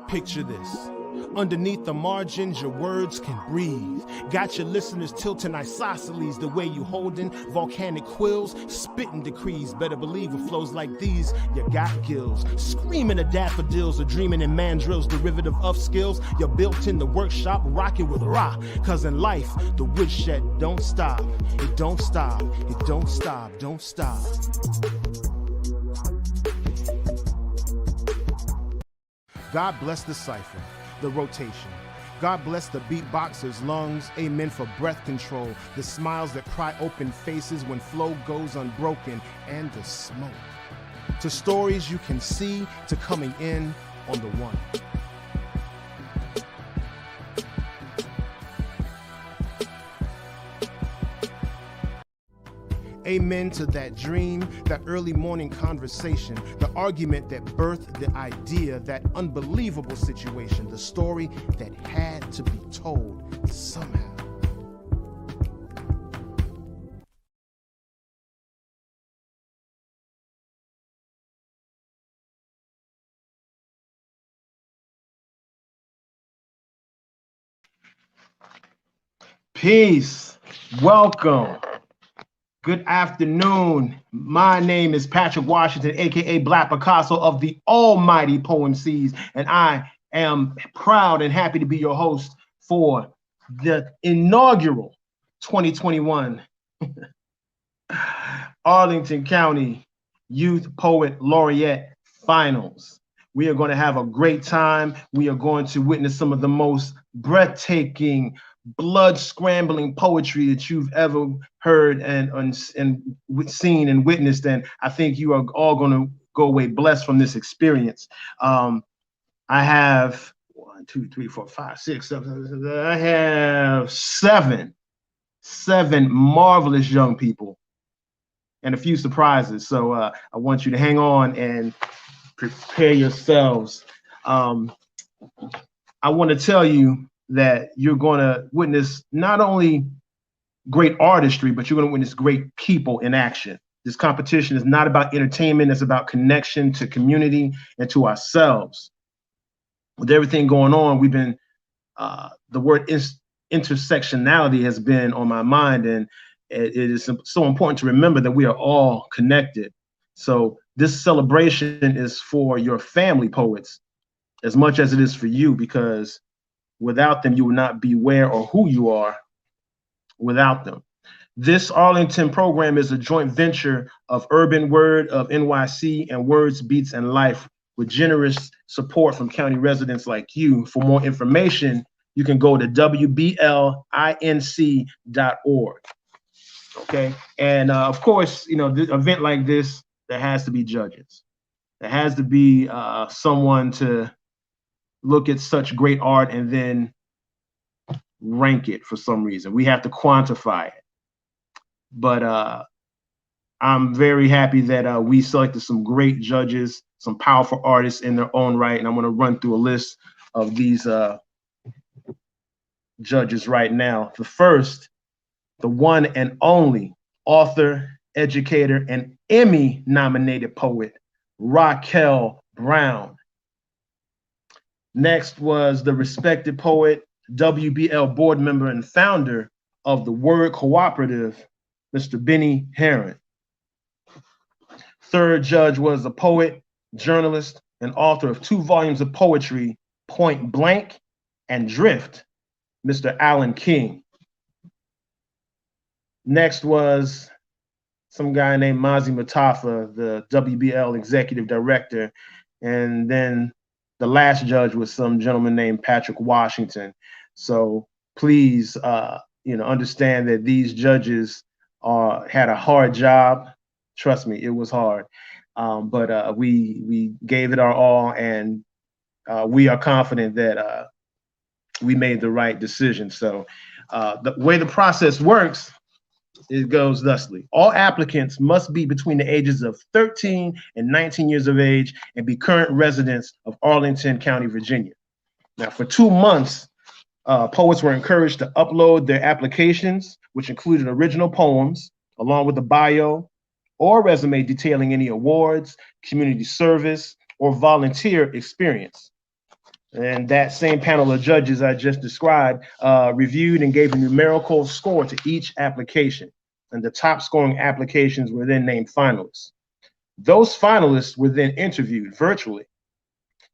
Picture this. Underneath the margins, your words can breathe. Got your listeners tilting isosceles the way you holding volcanic quills, spitting decrees. Better believe it flows like these. You got gills, screaming at daffodils or dreaming in mandrills, derivative of skills. You're built in the workshop, rocking with Ra. Cause in life, the woodshed don't stop. It don't stop. It don't stop. Don't stop. God bless the cipher, the rotation. God bless the beatboxer's lungs, amen for breath control, the smiles that pry open faces when flow goes unbroken, and the smoke. To stories you can see, to coming in on the one. Amen to that dream, that early morning conversation, the argument that birthed the idea, that unbelievable situation, the story that had to be told somehow. Peace. Welcome. Good afternoon. My name is Patrick Washington, aka Black Picasso of the Almighty Poem Seas, and I am proud and happy to be your host for the inaugural 2021 Arlington County Youth Poet Laureate Finals. We are going to have a great time. We are going to witness some of the most breathtaking, blood-scrambling poetry that you've ever heard and seen and witnessed, and I think you are all going to go away blessed from this experience. I have 1, 2, 3, 4, 5, 6, 7. I have seven marvelous young people and a few surprises. So I want you to hang on and prepare yourselves. I want to tell you that you're going to witness not only great artistry, but you're going to witness great people in action. This competition is not about entertainment. It's about connection to community and to ourselves. With everything going on, we've been, the word intersectionality has been on my mind, and it is so important to remember that we are all connected. So this celebration is for your family poets as much as it is for you, because without them, you would not be where or who you are without them. This Arlington program is a joint venture of Urban Word of NYC and Words, Beats, and Life, with generous support from county residents like you. For more information, you can go to wblinc.org. Okay, and of course, you know, an event like this, there has to be judges. There has to be someone to look at such great art and then rank it for some reason. We have to quantify it. But I'm very happy that we selected some great judges, some powerful artists in their own right. And I'm going to run through a list of these judges right now. The first, the one and only author, educator, and Emmy-nominated poet, Raquel Brown. Next was the respected poet, WBL board member and founder of the Word Cooperative, Mr. Benny Herron. Third judge was a poet, journalist, and author of 2 volumes of poetry, Point Blank and Drift, Mr. Alan King. Next was some guy named Mazi Matafa, the WBL executive director, and then the last judge was some gentleman named Patrick Washington. So please, understand that these judges had a hard job. Trust me, it was hard. But we gave it our all, and we are confident that we made the right decision. So the way the process works, it goes thusly. All applicants must be between the ages of 13 and 19 years of age and be current residents of Arlington County, Virginia. Now, for 2 months, poets were encouraged to upload their applications, which included original poems, along with a bio or resume detailing any awards, community service, or volunteer experience. And that same panel of judges I just described reviewed and gave a numerical score to each application. And the top scoring applications were then named finalists. Those finalists were then interviewed virtually.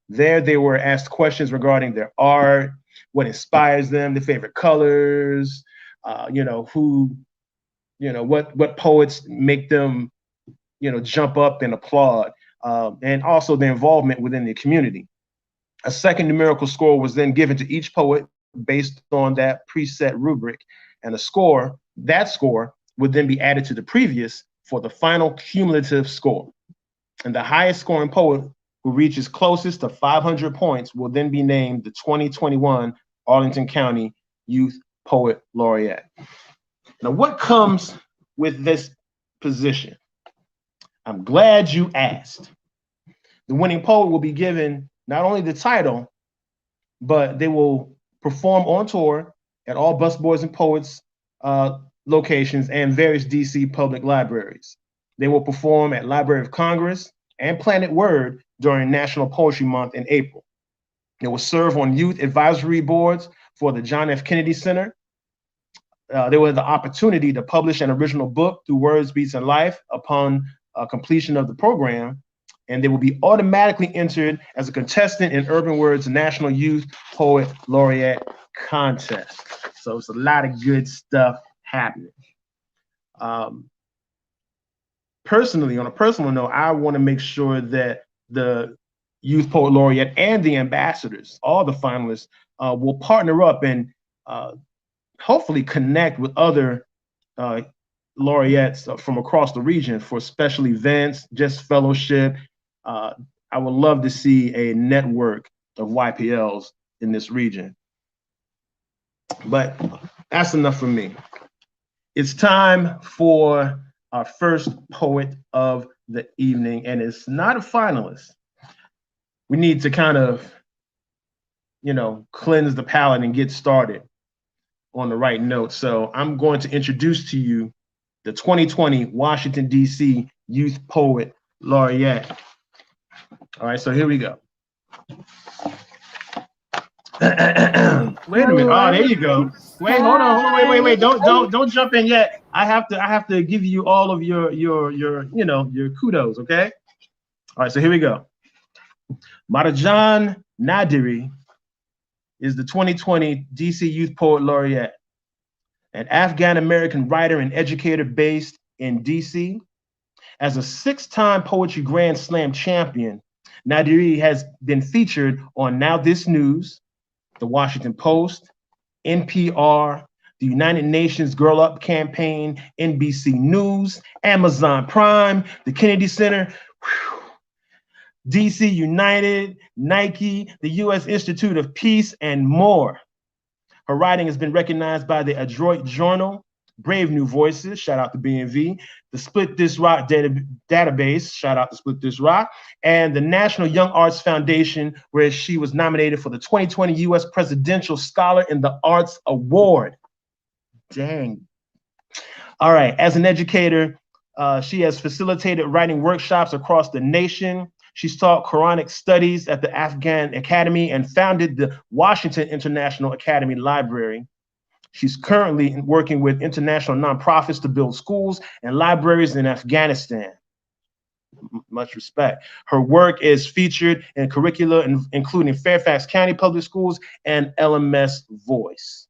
There they were asked questions regarding their art, what inspires them, their favorite colors, what poets make them, jump up and applaud, and also their involvement within the community. A second numerical score was then given to each poet based on that preset rubric, and that score would then be added to the previous for the final cumulative score. And the highest scoring poet who reaches closest to 500 points will then be named the 2021 Arlington County Youth Poet Laureate. Now, what comes with this position? I'm glad you asked. The winning poet will be given not only the title, but they will perform on tour at all Busboys and Poets locations and various DC public libraries. They will perform at Library of Congress and Planet Word during National Poetry Month in April. They will serve on youth advisory boards for the John F. Kennedy Center. They will have the opportunity to publish an original book through Words, Beats, and Life upon completion of the program, and they will be automatically entered as a contestant in Urban Word's National Youth Poet Laureate Contest. So it's a lot of good stuff happening. Personally, on a personal note, I want to make sure that the Youth Poet Laureate and the ambassadors, all the finalists, will partner up and hopefully connect with other laureates from across the region for special events, just fellowship. I would love to see a network of YPLs in this region. But that's enough for me. It's time for our first poet of the evening, and it's not a finalist. We need to kind of, cleanse the palate and get started on the right note. So I'm going to introduce to you the 2020 Washington, D.C. Youth Poet Laureate. All right, so here we go. Wait a minute. Oh, there you go. Wait, hold on. Wait. Don't jump in yet. I have to give you all of your kudos, okay? All right, so here we go. Marajan Nadiri is the 2020 DC Youth Poet Laureate, an Afghan-American writer and educator based in DC. As a 6-time Poetry Grand Slam champion, Nadiri has been featured on Now This News, The Washington Post, NPR, the United Nations Girl Up campaign, NBC News, Amazon Prime, the Kennedy Center, DC United, Nike, the U.S. Institute of Peace, and more. Her writing has been recognized by the Adroit Journal, Brave New Voices, shout out to BNV, the Split This Rock database, shout out to Split This Rock, and the National Young Arts Foundation, where she was nominated for the 2020 U.S. Presidential Scholar in the Arts Award. Dang. All right, as an educator, she has facilitated writing workshops across the nation. She's taught Quranic studies at the Afghan Academy and founded the Washington International Academy Library. She's currently working with international nonprofits to build schools and libraries in Afghanistan. Much respect. Her work is featured in curricula including Fairfax County Public Schools and LMS Voice.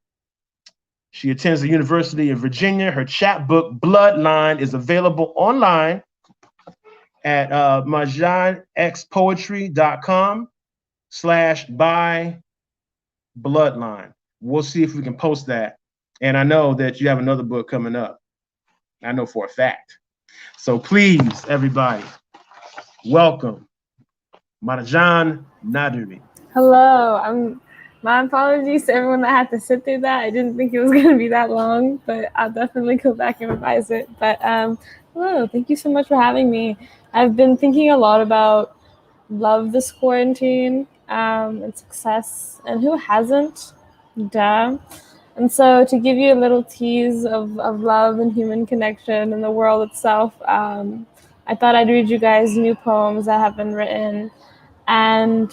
She attends the University of Virginia. Her chapbook, Bloodline, is available online at marjanxpoetry.com/buy Bloodline. We'll see if we can post that. And I know that you have another book coming up. I know for a fact. So please, everybody, welcome Marajan Nadiri. Hello. My apologies to everyone that had to sit through that. I didn't think it was going to be that long, but I'll definitely go back and revise it. But hello, thank you so much for having me. I've been thinking a lot about love this quarantine and success, and who hasn't? Duh. And so to give you a little tease of love and human connection and the world itself, I thought I'd read you guys new poems that have been written. And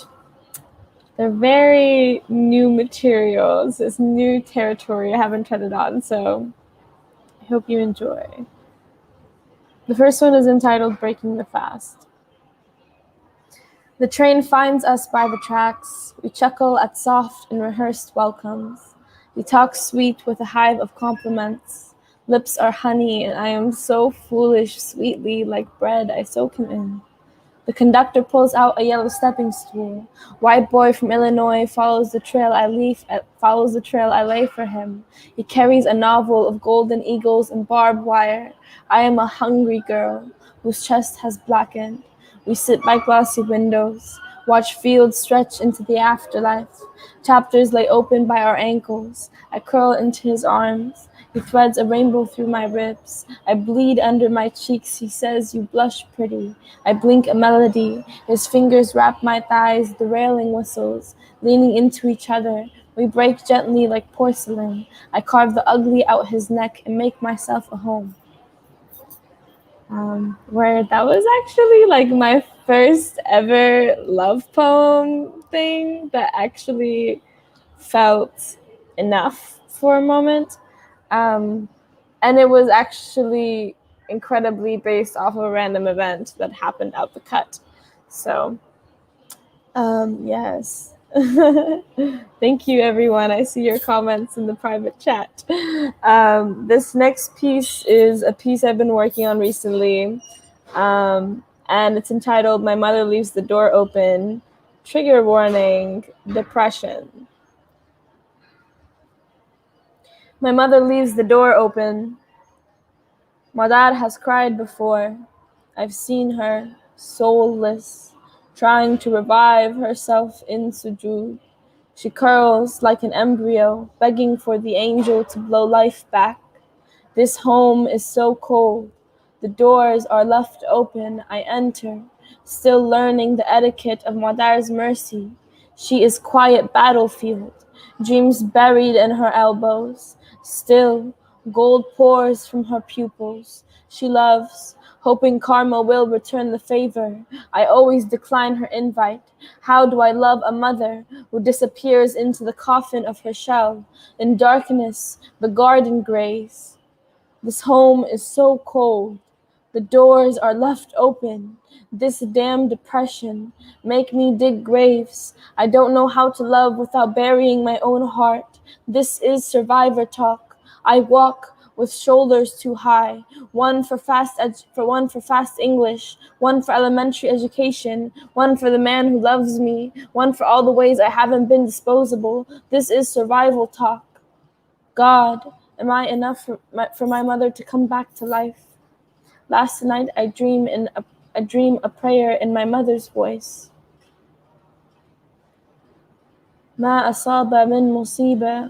They're very new materials. It's new territory. I haven't treaded on, so I hope you enjoy. The first one is entitled Breaking the Fast. The train finds us by the tracks. We chuckle at soft and rehearsed welcomes. We talk sweet with a hive of compliments. Lips are honey, and I am so foolish, sweetly, like bread I soak him in. The conductor pulls out a yellow stepping stool. White boy from Illinois follows the trail I lay for him. He carries a novel of golden eagles and barbed wire. I am a hungry girl whose chest has blackened. We sit by glassy windows, watch fields stretch into the afterlife. Chapters lay open by our ankles. I curl into his arms. He threads a rainbow through my ribs. I bleed under my cheeks. He says, "You blush pretty." I blink a melody. His fingers wrap my thighs. The railing whistles, leaning into each other. We break gently like porcelain. I carve the ugly out his neck and make myself a home. Where that was actually like my first ever love poem thing that actually felt enough for a moment. And it was actually incredibly based off of a random event that happened out the cut. So, yes. Thank you, everyone. I see your comments in the private chat. This next piece is a piece I've been working on recently, and it's entitled "My Mother Leaves the Door Open." Trigger warning: depression. My mother leaves the door open. My dad has cried before. I've seen her, soulless, trying to revive herself in sujood. She curls like an embryo, begging for the angel to blow life back. This home is so cold. The doors are left open. I enter, still learning the etiquette of Madar's mercy. She is quiet battlefield, dreams buried in her elbows. Still, gold pours from her pupils. She loves, hoping karma will return the favor. I always decline her invite. How do I love a mother who disappears into the coffin of her shell? In darkness, the garden grays. This home is so cold. The doors are left open. This damn depression make me dig graves. I don't know how to love without burying my own heart. This is survivor talk. I walk with shoulders too high. One for fast English, one for elementary education, one for the man who loves me, one for all the ways I haven't been disposable. This is survival talk. God, am I enough for my mother to come back to life? Last night I dream a prayer in my mother's voice. ما أصاب من مصيبة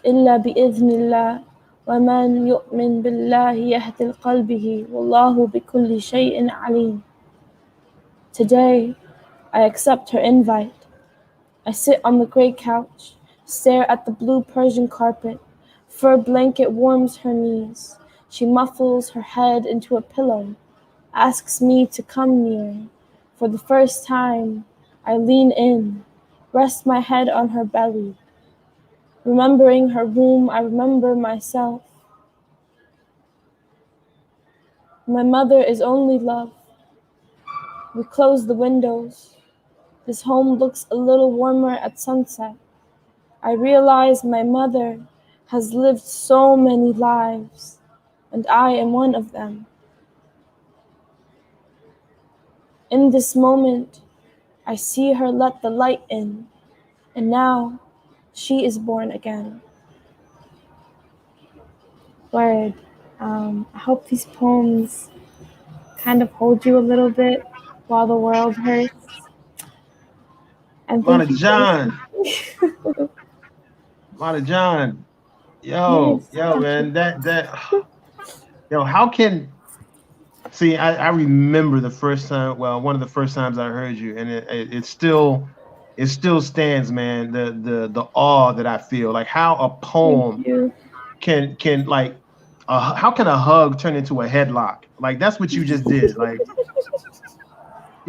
إلا بإذن الله ومن يؤمن بالله يهد قلبه والله بكل شيء عليم. Today, I accept her invite. I sit on the gray couch, stare at the blue Persian carpet. Fur blanket warms her knees. She muffles her head into a pillow, asks me to come near. For the first time, I lean in, rest my head on her belly. Remembering her room, I remember myself. My mother is only love. We close the windows. This home looks a little warmer at sunset. I realize my mother has lived so many lives, and I am one of them. In this moment, I see her let the light in, and now she is born again. Word. I hope these poems kind of hold you a little bit while the world hurts. And thank you. John. John. Yo, man, how can I remember the first time, one of the first times I heard you, and it still stands, man. The awe that I feel, like how a poem can like how can a hug turn into a headlock? Like that's what you just did. Like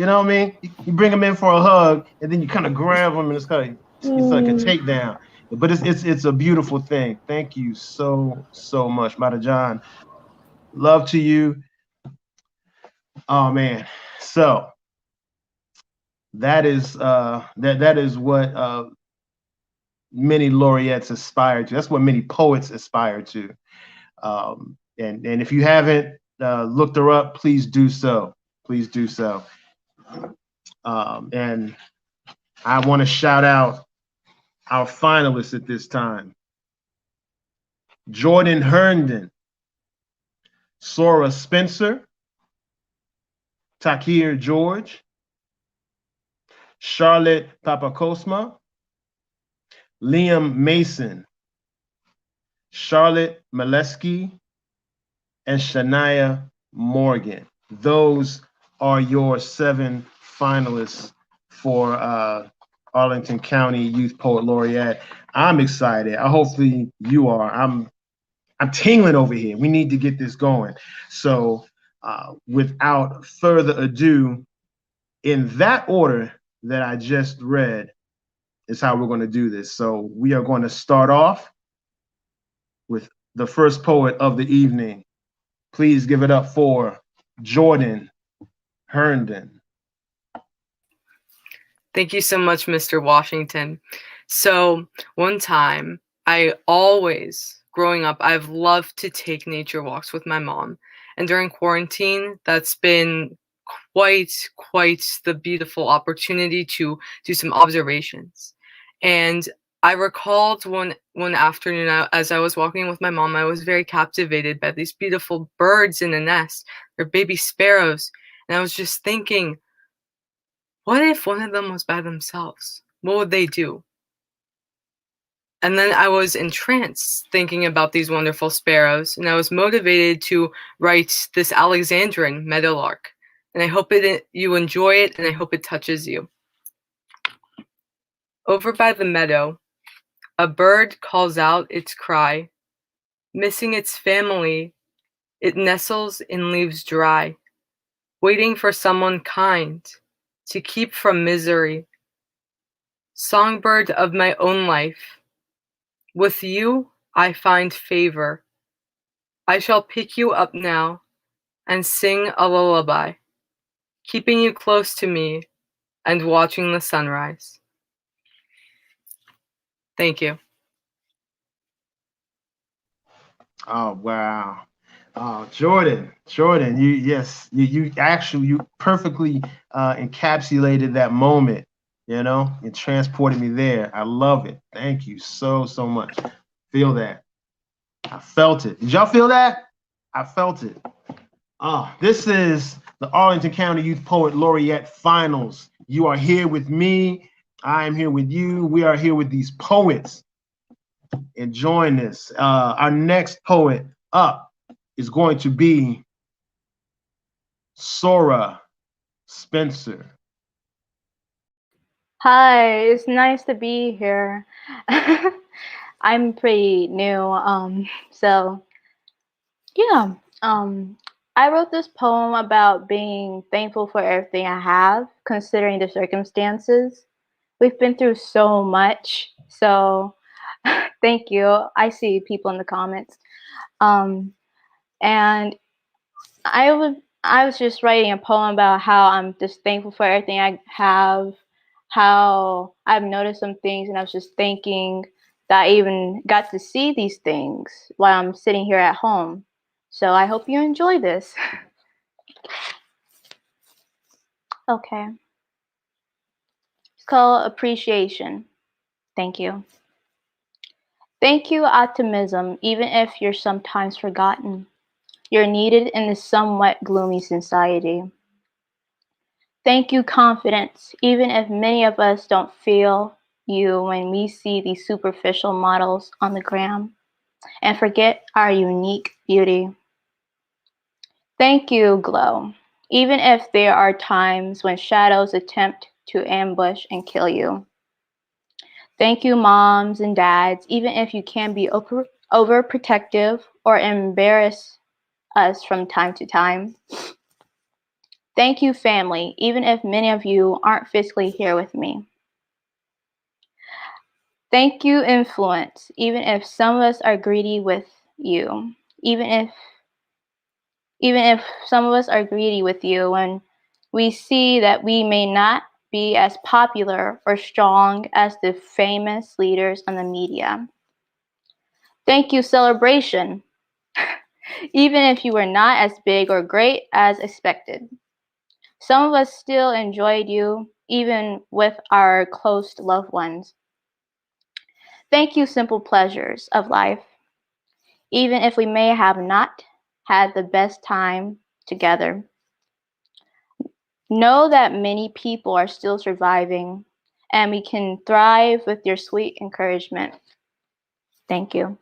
You know what I mean? You bring them in for a hug, and then you kind of grab them, and it's like a takedown. But it's a beautiful thing. Thank you so much, Mata John. Love to you. Oh man. So that is that is what many laureates aspire to. That's what many poets aspire to. And if you haven't looked her up, please do so. Please do so. And I want to shout out our finalists at this time: Jordan Herndon, Sora Spencer, Takir George, Charlotte Papakosma, Liam Mason, Charlotte Maleski, and Shania Morgan. Those are your 7 finalists for Arlington County Youth Poet Laureate. I'm excited. Hopefully you are. I'm tingling over here. We need to get this going. So without further ado, in that order that I just read is how we're going to do this. So we are going to start off with the first poet of the evening. Please give it up for Jordan Herndon. Thank you so much, Mr. Washington. So one time, growing up, I've loved to take nature walks with my mom. And during quarantine, that's been quite the beautiful opportunity to do some observations. And I recalled one afternoon as I was walking with my mom, I was very captivated by these beautiful birds in a nest. They're baby sparrows. And I was just thinking, what if one of them was by themselves? What would they do? And then I was entranced thinking about these wonderful sparrows, and I was motivated to write this Alexandrine meadowlark. And I hope you enjoy it, and I hope it touches you. Over by the meadow, a bird calls out its cry. Missing its family, it nestles in leaves dry, waiting for someone kind to keep from misery. Songbird of my own life, with you I find favor. I shall pick you up now and sing a lullaby, keeping you close to me and watching the sunrise. Thank you. Oh wow. Jordan, you actually perfectly encapsulated that moment, you know, and transported me there. I love it. Thank you so much. Feel that. I felt it. Did y'all feel that? I felt it. This is the Arlington County Youth Poet Laureate Finals. You are here with me. I am here with you. We are here with these poets enjoying this. Our next poet up is going to be Sora Spencer. Hi, it's nice to be here. I'm pretty new, so yeah. I wrote this poem about being thankful for everything I have, considering the circumstances. We've been through so much, so thank you. I see people in the comments. And I was just writing a poem about how I'm just thankful for everything I have, how I've noticed some things, and I was just thinking that I even got to see these things while I'm sitting here at home. So I hope you enjoy this. Okay. It's called Appreciation. Thank you. Thank you, optimism, even if you're sometimes forgotten. You're needed in this somewhat gloomy society. Thank you, confidence, even if many of us don't feel you when we see these superficial models on the gram and forget our unique beauty. Thank you, glow, even if there are times when shadows attempt to ambush and kill you. Thank you, moms and dads, even if you can be overprotective or embarrass us from time to time. Thank you, family, even if many of you aren't physically here with me. Thank you, influence, even if some of us are greedy with you. Even if some of us are greedy with you when we see that we may not be as popular or strong as the famous leaders on the media. Thank you, celebration, even if you were not as big or great as expected. Some of us still enjoyed you, even with our close loved ones. Thank you, simple pleasures of life, even if we may have not had the best time together. Know that many people are still surviving, and we can thrive with your sweet encouragement. Thank you.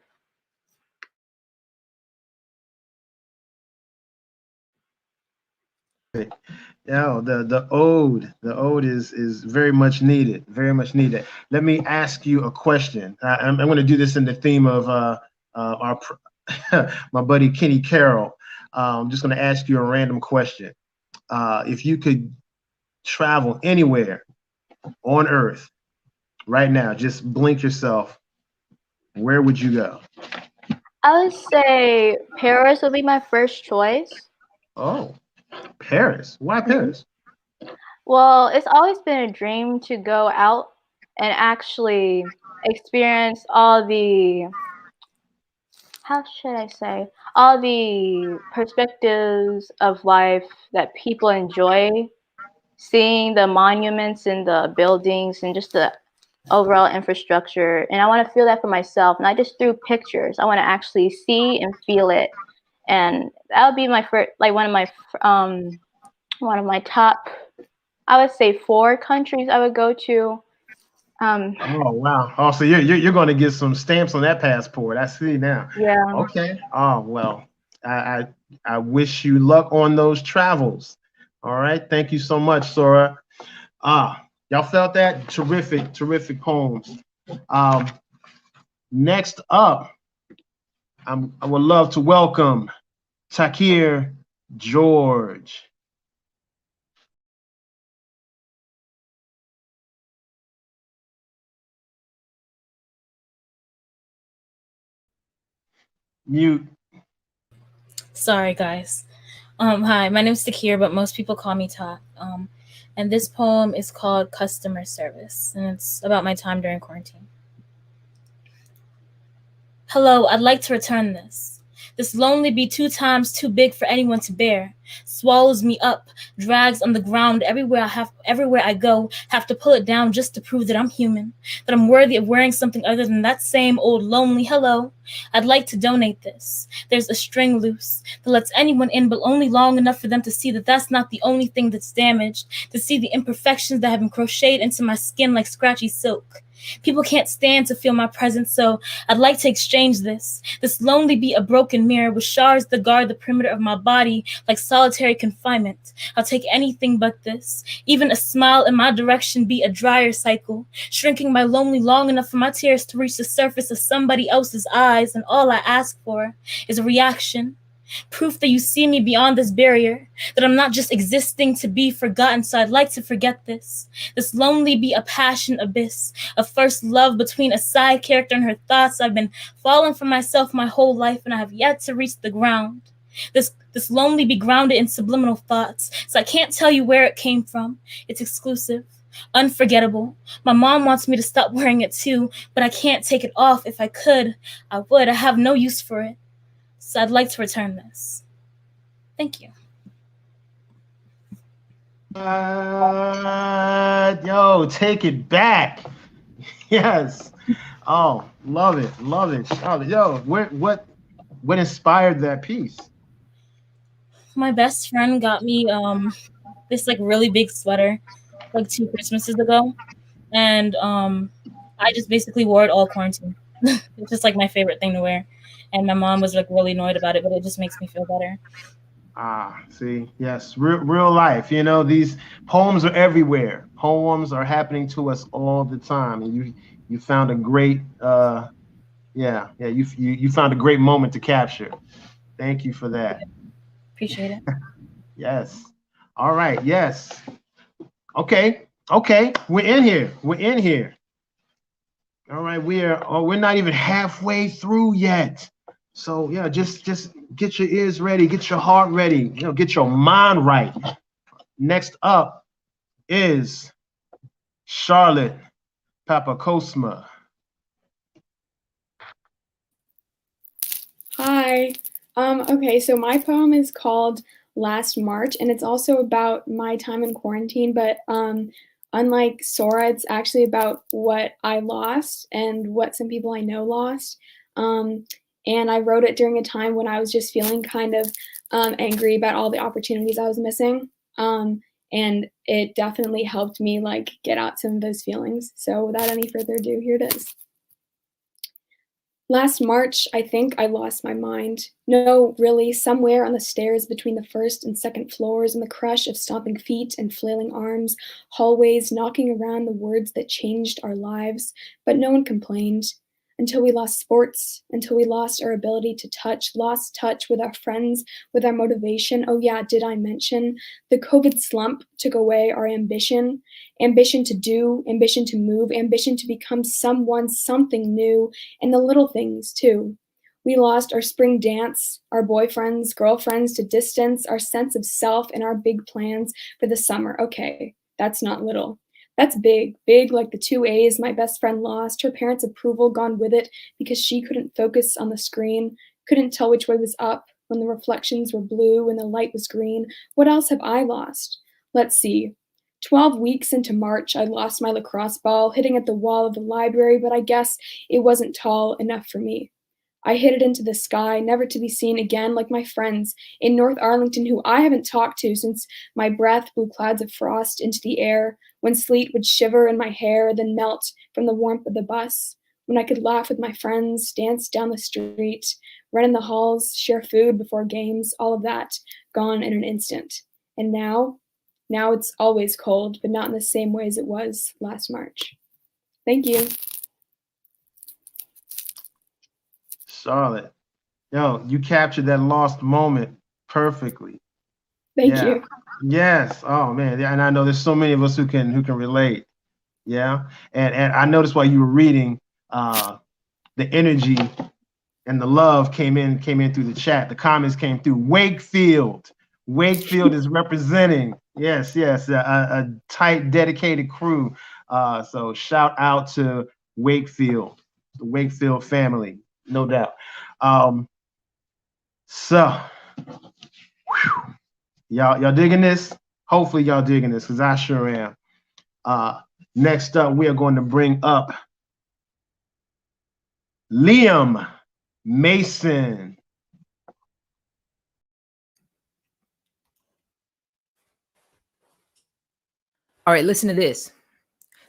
Yeah, the ode is very much needed, very much needed. Let me ask you a question. I'm going to do this in the theme of our my buddy Kenny Carroll. I'm just going to ask you a random question. If you could travel anywhere on Earth right now, just blink yourself, where would you go? I would say Paris would be my first choice. Oh, Paris. Why Paris? Well, it's always been a dream to go out and actually experience all the, how should I say, all the perspectives of life that people enjoy, seeing the monuments and the buildings and just the overall infrastructure. And I want to feel that for myself, not just through pictures. I want to actually see and feel it. And that would be my first, like one of my top, I would say 4 countries I would go to. Oh wow! Oh, so you're going to get some stamps on that passport. I see now. Yeah. Okay. Oh well, I I wish you luck on those travels. All right. Thank you so much, Sora. Y'all felt that? Terrific, terrific poems. Next up, I would love to welcome Takir George. Mute. Sorry, guys. Hi, my name's Takir, but most people call me Tak. And this poem is called Customer Service, and it's about my time during quarantine. Hello, I'd like to return this. This lonely bee 2 times too big for anyone to bear. Swallows me up, drags on the ground everywhere I go, have to pull it down just to prove that I'm human, that I'm worthy of wearing something other than that same old lonely hello. I'd like to donate this. There's a string loose that lets anyone in, but only long enough for them to see that that's not the only thing that's damaged, to see the imperfections that have been crocheted into my skin like scratchy silk. People can't stand to feel my presence, so I'd like to exchange this lonely be a broken mirror with shards that guard the perimeter of my body like solitary confinement. I'll take anything but this. Even a smile in my direction be a dryer cycle, shrinking my lonely long enough for my tears to reach the surface of somebody else's eyes, and all I ask for is a reaction. Proof that you see me beyond this barrier, that I'm not just existing to be forgotten, so I'd like to forget this. This lonely be a passion abyss, a first love between a side character and her thoughts. I've been falling for myself my whole life, and I have yet to reach the ground. This lonely be grounded in subliminal thoughts, so I can't tell you where it came from. It's exclusive, unforgettable. My mom wants me to stop wearing it too, but I can't take it off. If I could, I would. I have no use for it. So I'd like to return this. Thank you. Yo, take it back. Yes. Oh, love it, love it. Oh, yo, what inspired that piece? My best friend got me this like really big sweater like 2 Christmases ago, and I just basically wore it all quarantine. It's just like my favorite thing to wear, and my mom was like really annoyed about it, but it just makes me feel better. See, yes, real life. You know, these poems are everywhere. Poems are happening to us all the time, and you found a great you found a great moment to capture. Thank you for that. Appreciate it. Yes. All right. Yes. Okay. Okay. We're in here. We're in here. All right. We're not even halfway through yet. So yeah, just get your ears ready, get your heart ready, get your mind right. Next up is Charlotte Papakosma. Hi. Okay, so my poem is called Last March, and it's also about my time in quarantine, but unlike Sora, it's actually about what I lost and what some people I know lost. And I wrote it during a time when I was just feeling kind of angry about all the opportunities I was missing. And it definitely helped me like get out some of those feelings. So without any further ado, here it is. Last March, I think I lost my mind. No, really, somewhere on the stairs between the first and second floors, in the crush of stomping feet and flailing arms, hallways knocking around the words that changed our lives, but no one complained. Until we lost sports, until we lost our ability to touch, lost touch with our friends, with our motivation. Oh yeah, did I mention? The COVID slump took away our ambition. Ambition to do, ambition to move, ambition to become someone, something new, and the little things too. We lost our spring dance, our boyfriends, girlfriends to distance, our sense of self, and our big plans for the summer. Okay, that's not little. That's big, big like the 2 A's my best friend lost, her parents' approval gone with it because she couldn't focus on the screen, couldn't tell which way was up when the reflections were blue and the light was green. What else have I lost? Let's see. 12 weeks into March, I lost my lacrosse ball, hitting at the wall of the library, but I guess it wasn't tall enough for me. I hit it into the sky, never to be seen again like my friends in North Arlington who I haven't talked to since my breath blew clouds of frost into the air, when sleet would shiver in my hair, then melt from the warmth of the bus, when I could laugh with my friends, dance down the street, run in the halls, share food before games, all of that gone in an instant. And now it's always cold, but not in the same way as it was last March. Thank you. Charlotte, you captured that lost moment perfectly. Thank you. Yes. Oh man. And I know there's so many of us who can relate. Yeah. And I noticed while you were reading, the energy and the love came in through the chat. The comments came through. Wakefield is representing. Yes. A tight, dedicated crew. So shout out to Wakefield, the Wakefield family. No doubt. So, y'all digging this? Hopefully y'all digging this, because I sure am. Next up, we are going to bring up Liam Mason. All right, listen to this.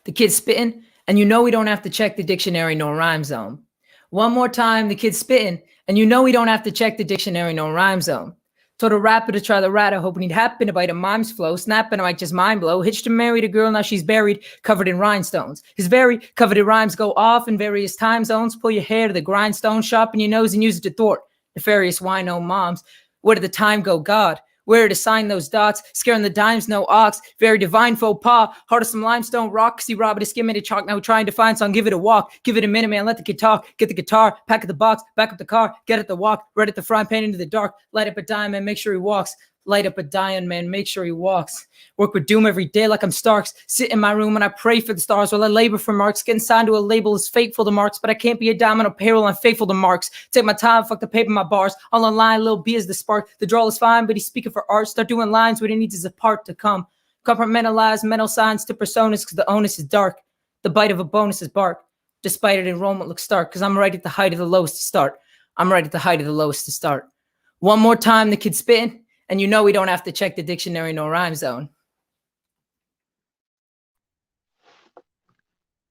The kid's spitting, and you know we don't have to check the dictionary nor rhyme zone. One more time, the kid's spitting, and you know we don't have to check the dictionary nor rhyme zone. Told a rapper to try the ratter, hoping he'd happen to bite a mime's flow. Snapping, I might just mind blow. Hitched and married a girl, now she's buried, covered in rhinestones. His very coveted rhymes go off in various time zones. Pull your hair to the grindstone, sharpen your nose and use it to thwart nefarious wino moms. Where did the time go, God? Where to sign those dots, scaring the dimes, no ox, very divine faux pas, heart of some limestone rock, see Robert is skimming a chalk, now trying to find song, give it a walk, give it a minute, man, let the kid talk, get the guitar, pack at the box, back up the car, get at the walk, right at the frying pan into the dark, light up a dime, man, make sure he walks, light up a dying man, make sure he walks, work with doom every day like I'm Starks, sit in my room and I pray for the stars while I labor for marks, getting signed to a label is fateful to marks, but I can't be a dime on a payroll, I'm faithful to marks, take my time, fuck the paper, my bars, all online, Lil B is the spark, the drawl is fine, but he's speaking for art, start doing lines what he needs is a part to come, compartmentalize mental signs to personas, cause the onus is dark, the bite of a bonus is bark, despite it enrollment looks stark, cause I'm right at the height of the lowest to start, I'm right at the height of the lowest to start, one more time the kid's spitting, and you know we don't have to check the dictionary nor rhyme zone.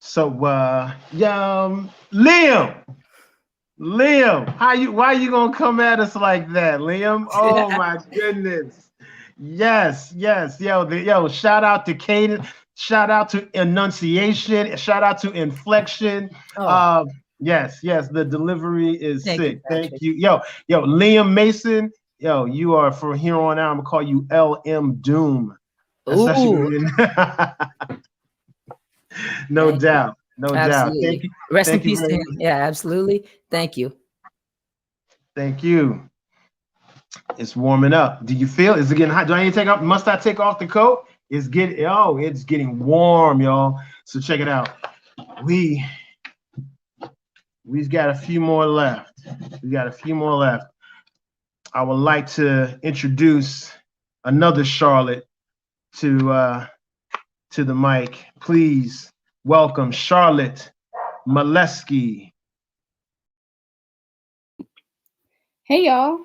So, Liam, why you gonna come at us like that, Liam? Oh my goodness. Yes, yo, shout out to cadence, shout out to enunciation, shout out to inflection. Yes, the delivery is sick. Thank you. Yo, Liam Mason, Yo, you are from here on out. I'm gonna call you LM Doom. Ooh, No thank doubt. No doubt. absolutely. Thank you. Rest in Thank you peace to very him. much. Yeah, absolutely. Thank you. Thank you. It's warming up. Do you feel? Is it getting hot? Do I need to take off? Must I take off the coat? It's getting warm, y'all. So check it out. We've got a few more left. We got a few more left. I would like to introduce another Charlotte to the mic. Please welcome Charlotte Maleski. Hey y'all.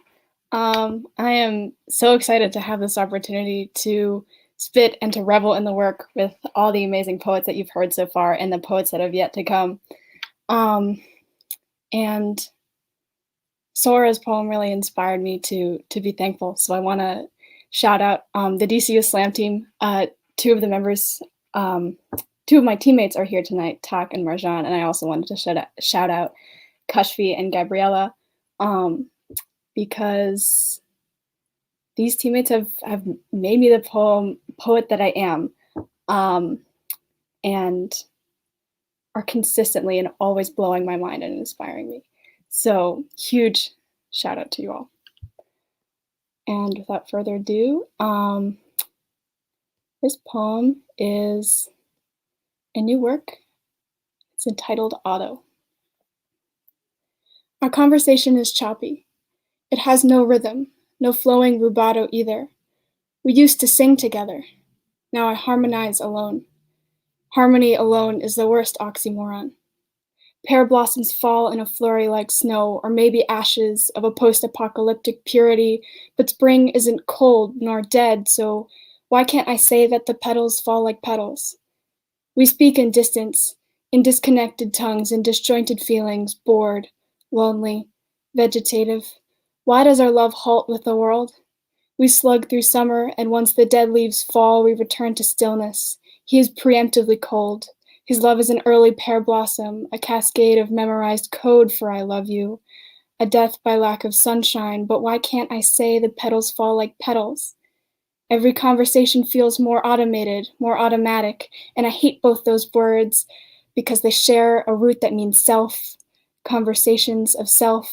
I am so excited to have this opportunity to spit and to revel in the work with all the amazing poets that you've heard so far and the poets that have yet to come. And Sora's poem really inspired me to be thankful. So I want to shout out the DCU Slam team. Two of the members, two of my teammates are here tonight, Tak and Marjan, and I also wanted to shout out Kashfi and Gabriella. Because these teammates have made me the poet that I am, and are consistently and always blowing my mind and inspiring me. So huge shout out to you all. And without further ado, this poem is a new work. It's entitled Auto. Our conversation is choppy. It has no rhythm, no flowing rubato either. We used to sing together. Now I harmonize alone. Harmony alone is the worst oxymoron. Pear blossoms fall in a flurry like snow, or maybe ashes of a post-apocalyptic purity, but spring isn't cold nor dead, so why can't I say that the petals fall like petals? We speak in distance, in disconnected tongues and disjointed feelings, bored, lonely, vegetative. Why does our love halt with the world? We slug through summer, and once the dead leaves fall, we return to stillness. He is preemptively cold. His love is an early pear blossom, a cascade of memorized code for I love you, a death by lack of sunshine, but why can't I say the petals fall like petals? Every conversation feels more automated, more automatic, and I hate both those words because they share a root that means self, conversations of self.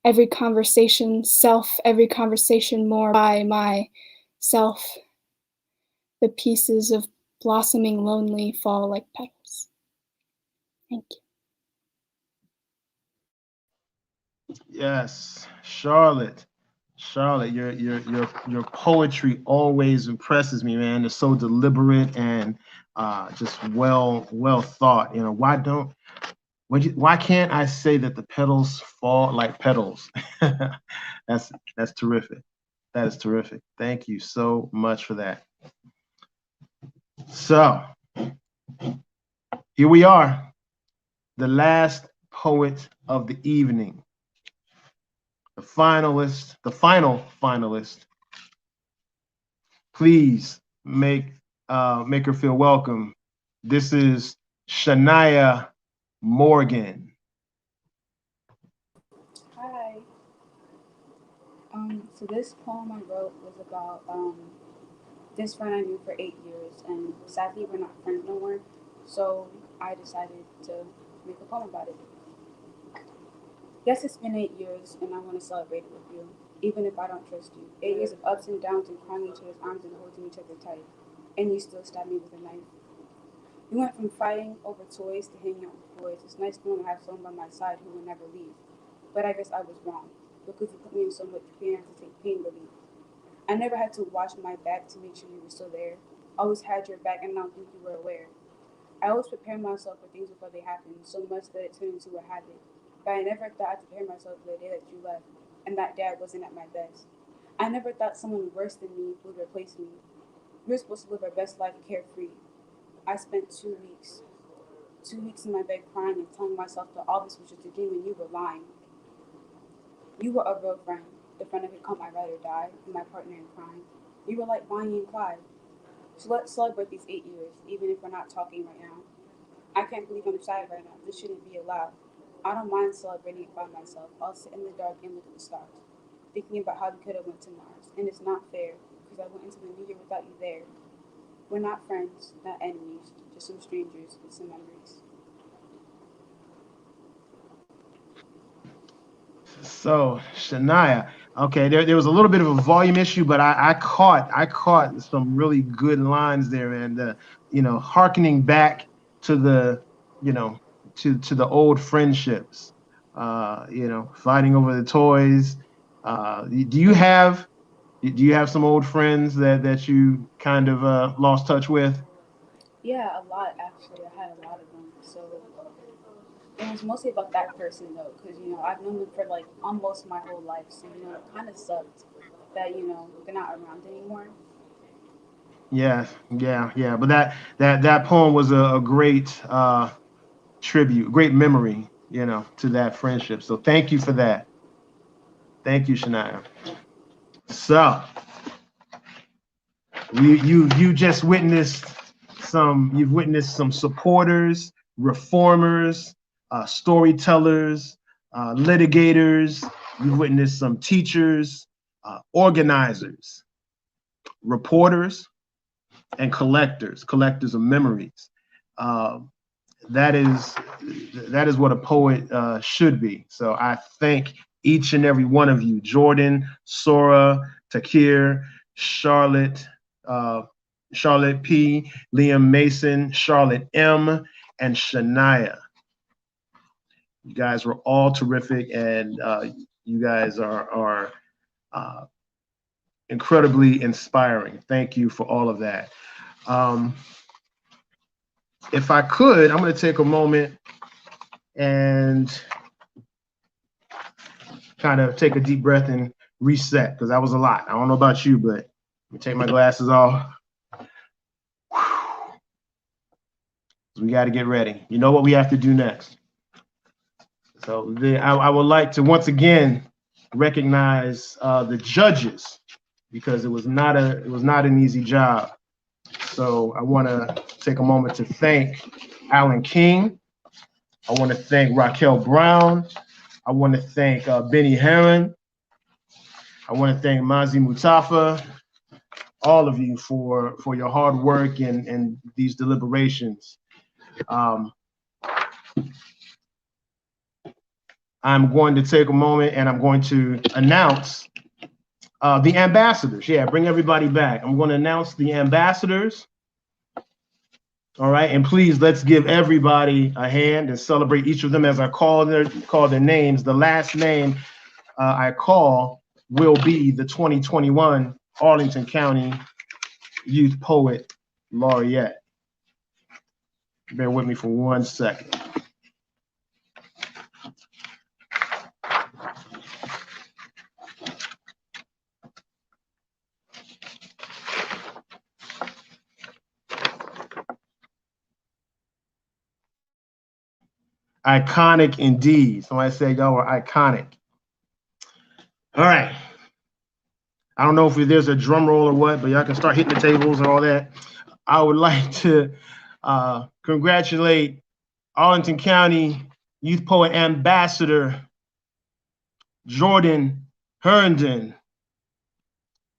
Every conversation, self, every conversation more by my self. The pieces of blossoming lonely fall like petals. Thank you. Yes, Charlotte. Charlotte, your poetry always impresses me, man. It's so deliberate and just well thought. You know, why can't I say that the petals fall like petals? That's terrific. That is terrific. Thank you so much for that. So here we are, the last poet of the evening. The final finalist. Please make her feel welcome. This is Shania Morgan. Hi. So this poem I wrote was about this friend I knew for 8 years, and sadly we're not friends no more. So I decided to make a poem about it. Yes, it's been 8 years, and I want to celebrate it with you, even if I don't trust you. 8 years of ups and downs and crying into his arms and holding each other tight, and you still stab me with a knife. We went from fighting over toys to hanging out with boys. It's nice knowing I have someone by my side who will never leave. But I guess I was wrong, because you put me in so much pain I had to take pain relief. I never had to watch my back to make sure you were still there. Always had your back and I don't think you were aware. I always prepared myself for things before they happened, so much that it turned into a habit. But I never thought I'd prepare myself for the day that you left, and that day I wasn't at my best. I never thought someone worse than me would replace me. We were supposed to live our best life carefree. I spent 2 weeks in my bed crying and telling myself that all this was just a dream and you were lying. You were a real friend, the friend I could call my ride or die, and my partner in crime. You were like Bonnie and Clyde. So let's celebrate these 8 years, even if we're not talking right now. I can't believe I'm shy right now. This shouldn't be allowed. I don't mind celebrating it by myself. I'll sit in the dark and look at the stars. thinking about how we could have went to Mars. And it's not fair because I went into the new year without you there. We're not friends, not enemies, just some strangers with some memories. So Shania, okay, there was a little bit of a volume issue, but I caught some really good lines there, and hearkening back to the to the old friendships, fighting over the toys. Do you have some old friends that you kind of lost touch with? Yeah, a lot actually. I had a lot of them. So it was mostly about that person though, because I've known them for like almost my whole life. So it kind of sucked that they're not around anymore. Yeah, yeah. But that poem was a great tribute, great memory, to that friendship. So thank you for that. Thank you, Shania. So you just witnessed you've witnessed some supporters, reformers, storytellers, litigators. You've witnessed some teachers, organizers, reporters, and collectors of memories. That is what a poet should be. So I thank each and every one of you: Jordan, Sora, Takir, Charlotte, Charlotte P, Liam Mason, Charlotte M, and Shania. You guys were all terrific, and you guys are incredibly inspiring. Thank you for all of that. If I could, I'm going to take a moment and kind of take a deep breath and reset, because that was a lot. I don't know about you, but let me take my glasses off. We got to get ready. You know what we have to do next. So I would like to once again recognize the judges, because it was not an easy job. So I want to take a moment to thank Alan King. I want to thank Raquel Brown. I want to thank Benny Heron. I want to thank Mazi Mutafa, all of you for your hard work and these deliberations. I'm going to take a moment and I'm going to announce the ambassadors. Yeah, bring everybody back. I'm going to announce the ambassadors. All right, and please let's give everybody a hand and celebrate each of them as I call their names. The last name I call will be the 2021 Arlington County Youth Poet Laureate. Bear with me for 1 second. Iconic indeed. Somebody said y'all were iconic. All right. I don't know if there's a drum roll or what, but y'all can start hitting the tables and all that. I would like to congratulate Arlington County Youth Poet Ambassador Jordan Herndon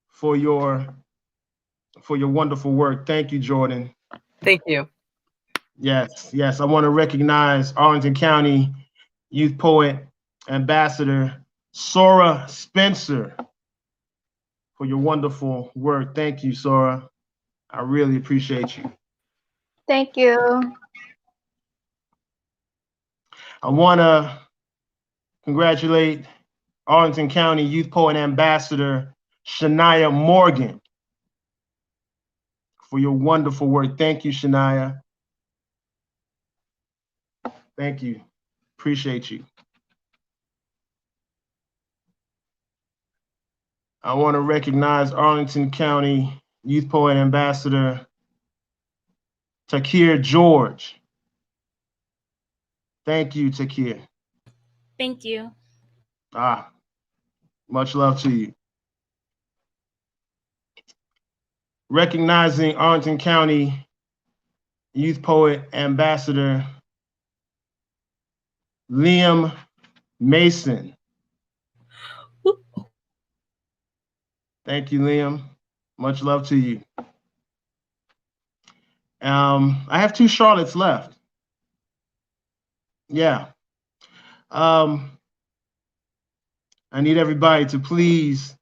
for your wonderful work. Thank you, Jordan. Thank you. Yes. I want to recognize Arlington County Youth Poet Ambassador Sora Spencer for your wonderful work. Thank you, Sora. I really appreciate you. Thank you. I want to congratulate Arlington County Youth Poet Ambassador Shania Morgan for your wonderful work. Thank you, Shania. Thank you. Appreciate you. I want to recognize Arlington County Youth Poet Ambassador Takir George. Thank you, Takir. Thank you. Much love to you. Recognizing Arlington County Youth Poet Ambassador Liam Mason. Thank you, Liam. Much love to you. I have 2 Charlottes left. Yeah. I need everybody to please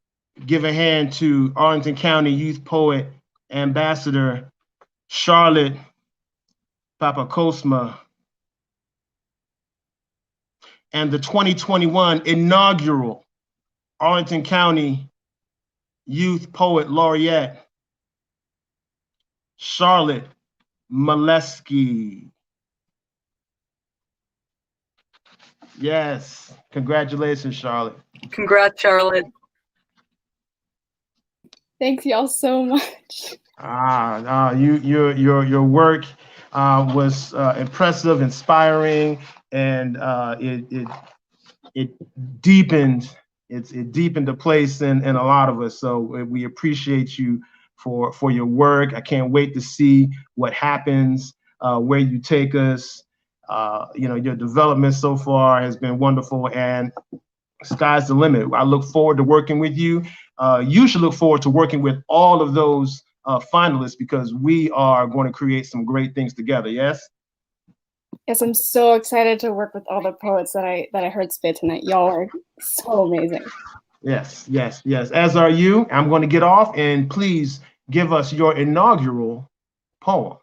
give a hand to Arlington County Youth Poet Ambassador Charlotte Papakosma and the 2021 inaugural Arlington County Youth Poet Laureate Charlotte Maleski. Yes, congratulations, Charlotte. Congrats, Charlotte. Thanks y'all so much. Your work was impressive, inspiring, and it deepened the place in a lot of us. So we appreciate you for your work. I can't wait to see what happens, where you take us. Your development so far has been wonderful, and sky's the limit. I look forward to working with you. You should look forward to working with all of those finalists, because we are going to create some great things together. Yes. Yes, I'm so excited to work with all the poets that I heard spit tonight. Y'all are so amazing. Yes. As are you. I'm going to get off, and please give us your inaugural poem.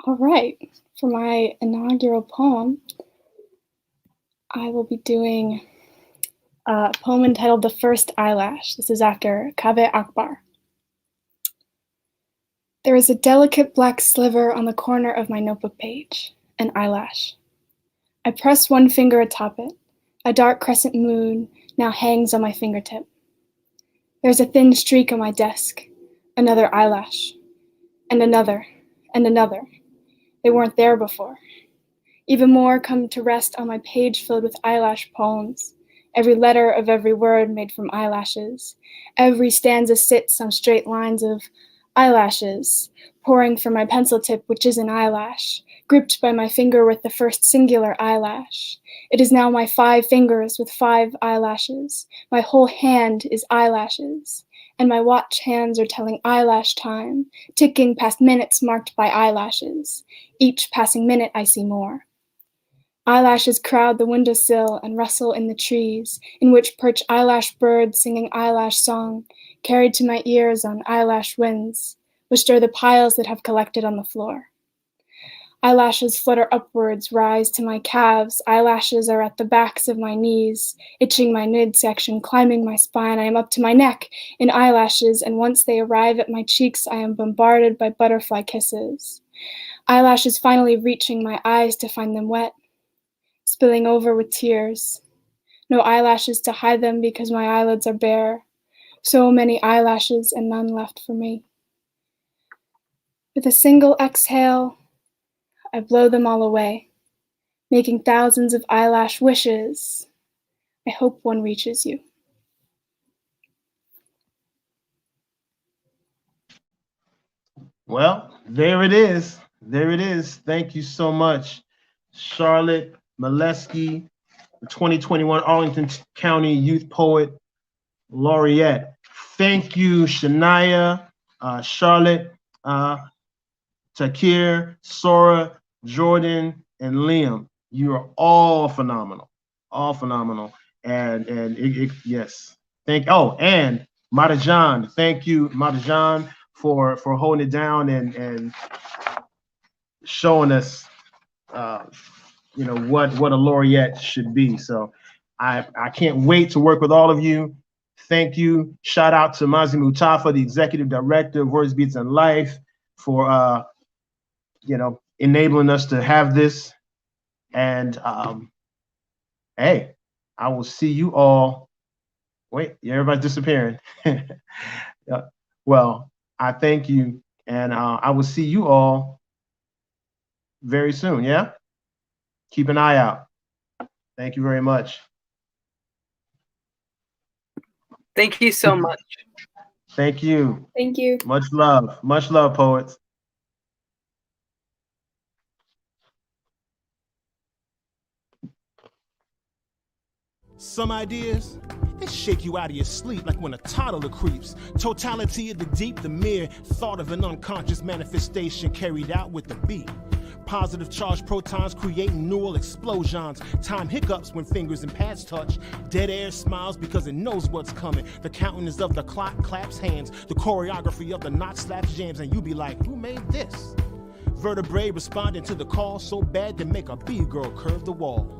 All right. For my inaugural poem, I will be doing a poem entitled The First Eyelash. This is after Kaveh Akbar. There is a delicate black sliver on the corner of my notebook page, an eyelash. I press one finger atop it. A dark crescent moon now hangs on my fingertip. There's a thin streak on my desk, another eyelash, and another, and another. They weren't there before. Even more come to rest on my page filled with eyelash poems. Every letter of every word made from eyelashes. Every stanza sits on straight lines of eyelashes, pouring from my pencil tip, which is an eyelash, gripped by my finger with the first singular eyelash. It is now my 5 fingers with 5 eyelashes. My whole hand is eyelashes, and my watch hands are telling eyelash time, ticking past minutes marked by eyelashes. Each passing minute I see more. Eyelashes crowd the windowsill and rustle in the trees, in which perch eyelash birds singing eyelash song, carried to my ears on eyelash winds, which stir the piles that have collected on the floor. Eyelashes flutter upwards, rise to my calves. Eyelashes are at the backs of my knees, itching my midsection, climbing my spine. I am up to my neck in eyelashes, and once they arrive at my cheeks, I am bombarded by butterfly kisses. Eyelashes finally reaching my eyes to find them wet, spilling over with tears. No eyelashes to hide them because my eyelids are bare. So many eyelashes and none left for me. With a single exhale, I blow them all away, making thousands of eyelash wishes. I hope one reaches you. Well, there it is. There it is. Thank you so much, Charlotte Maleski, the 2021 Arlington County Youth Poet Laureate. Thank you, Shania, Charlotte, Takir, Sora, Jordan, and Liam. You are all phenomenal. All phenomenal. And yes. And Madajan. Thank you, Madajan, for holding it down and showing us what a laureate should be. So I can't wait to work with all of you. Thank you. Shout out to Mazi Mutafa, the executive director of Words, Beats, and Life, for enabling us to have this. And hey, I will see you all. Wait, everybody's disappearing. Well, I thank you, and I will see you all very soon. Yeah, keep an eye out. Thank you very much. Thank you so much. Thank you. Thank you. Much love, poets. Some ideas, they shake you out of your sleep like when a toddler creeps. Totality of the deep, the mere thought of an unconscious manifestation carried out with the beat. Positive charged protons creating neural explosions. Time hiccups when fingers and pads touch. Dead air smiles because it knows what's coming. The countenance of the clock claps hands. The choreography of the knot slaps jams. And you be like, who made this? Vertebrae responding to the call so bad to make a B-girl curve the wall.